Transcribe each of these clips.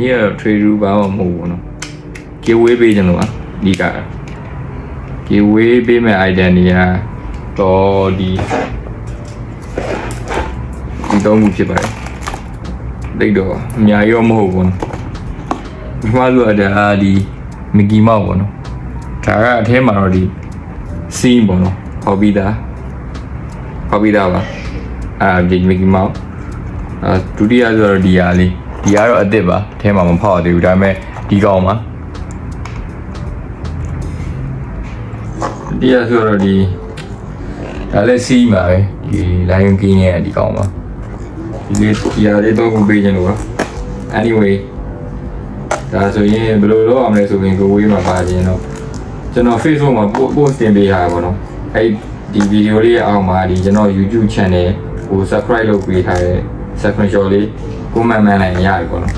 Here trade route bao mù nó giveaway page chẳng luôn đi cả giveaway page mà idea này à có đi đâu ngủ chưa vậy đây đó nhà yêu mù còn mà luôn đã đi Mickey Mouse nó trả ra thế mà rồi đi sim bọn nó hobby đã ba à đi Mickey Mouse à tụi đi rồi đi à điဒီကတော့အစ်စ်ပါအဲမှာမဖောက်သေးဘူးဒါပေမဲ့ဒီကောင်ပါဒီရဆိုတော့ဒီဒါလည်းစီးပါပဲဒီ Lion King ရဲ့ဒီကောင်ပါဒီရလေးတော့ကိုပေးခြင်းလို့ပါ anyway ဒါဆိုရင်ဘယ်လိုလုပ်အောင်လဲဆိုရင်ကိုဝေးမှာပါခြင်းတော့ကျွန်တော် Facebook မှာ post တင်ပေးထားပါတော့ဒီဗီဒီယိုလေးအောက်မှာဒီကျွန်တော် YouTube channel ကို subscribe လုပ်ပေးထားတဲ့ subscription လေးကိုမှန်မှန်လိုက်ရပြီပေါ့နော်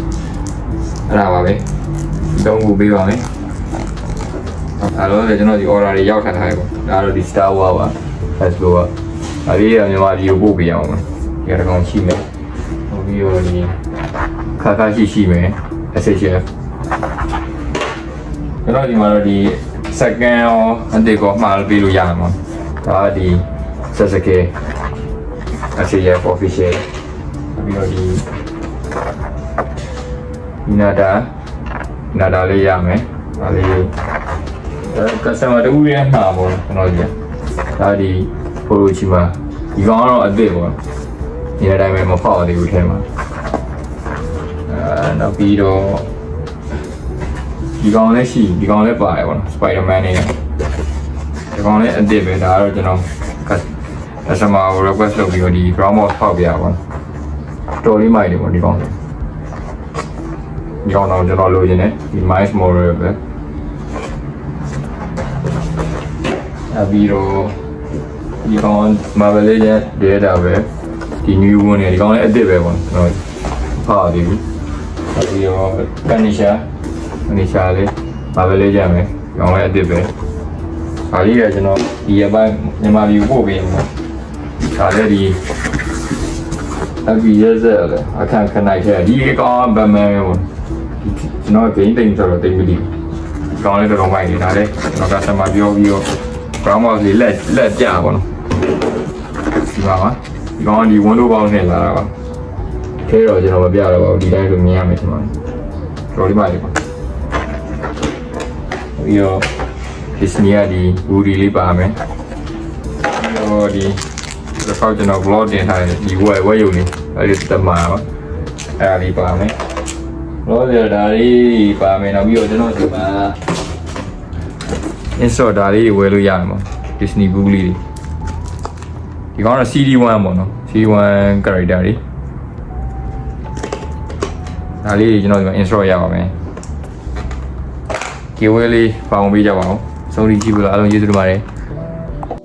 အဲ့ဒါပါပဲတုံးကိုပေးပါမယ်အဲ့တော့ကျွန်တော်ဒီ order တွေရောက်ထားတယ်ပေါ့ဒါတော့ဒီ Star Wars ပါ Facebook ကအဲ့ဒီမြန်မာဒီကိုပို့ပေးအောင်ပါဒီကတော့ကောင်းရှိမယ်ဟိုပြီးတော့ဒီခါခါရှိမယ် SHF ကျွန်တော်ဒီမှာတော့ဒီ second ရောအတေကောမှာပေးလို့ရမှာပေါ့ဒါဒီ Sasuke SHF official ပြီးတော့ဒီနာဒါလေးရမယ်ဒါလေးcustomer တူရဲ့မှာပေါ့ကျွန်တော်ကြီးဒါဒီဖိုလိုချီမှာဒီကောင်ကတော့အသစ်ပေါ့ဒီအတိုင်းပဲမဖောက်သေးဘူးထဲမှာနောက်ပြီးတော့ဒီကောင်လည်းရှိဒီကောင်လည်းပါတယ်ပေါ့နော် Spider-Man နဲ့ဒီကောင်လည်းအသစ်ပဲဒါကတော့ကျွန်တော် customer request လုပ်ပြီးတော့ဒီ ground mouse ဖောက်ပြရပါတော့တော်လေးမိုက်တယ်ပေါ့ဒီကောင်ဒီကောင်တော့ကျွန်တော်လိုချင်တယ်ဒီ mice model ပဲအပြီးတော့ဒီကောင် Marvel Legends ရဲ့ data ပဲဒီ new one နဲ့ဒီကောင်လည်းအစ်စ်ပဲပေါ့ကျွန်တော်ဖားသေးဘူးအပြီးတော့ Punisher လေး Marvel Legends ပဲဒီကောင်လည်းအစ်စ်ပဲဒါလေးကကျွန်တော်ဒီအပိုင်းမြန်မာပြည်ပို့ပေးမှာဒါလည်းဒီအပြီးရစက်လည်းအခန့်ခဏခဲ့ဒီကောင် Batman ပဲပေါ့ကျွန်တော်ဂိမ်းတိမ်ဆိုတော့တိမ်မလီကောင်းလေးတော့မိုက်နေတာလေကျွန်တော်ကဆက်မပြောပြီးတော့ ground mouse လေးလက်ကြပါတော့ဒီပါပါဒီကောင်ဒီ window box နဲ့လာတာပါခဲတော့ကျွန်တော်မပြတော့ပါဘူးဒီတိုင်းဆိုမြင်ရမယ်ကျွန်တော်တော်လေးပါလေပါပြီးတော့ Disney ကဒီ Woody လေးပါမယ်ပြီးတော့ဒီတော့ကျွန်တော် vlog တင်ထားတယ်ဒီဝက်ရုံလေးအဲဒီတမပါအဲ့ဒါလေးပါမယ်လောရဒါလေးပါမယ်နောက်ပြီးတော့ကျွန်တော်ဒီမှာ install ဒါလေးဝယ်လို့ရမှာ Disney Book လေးဒီကောင်တော့ CD1 ပေါ့နော် CD1 character တွေဒါလေးကျွန်တော်ဒီမှာ install ရပါမယ် giveaway လေးပေါအောင်ပေးကြပါဦးဆုံးဖြတ်ကြည့်လို့အားလုံးကျေးဇူးတင်ပါတယ်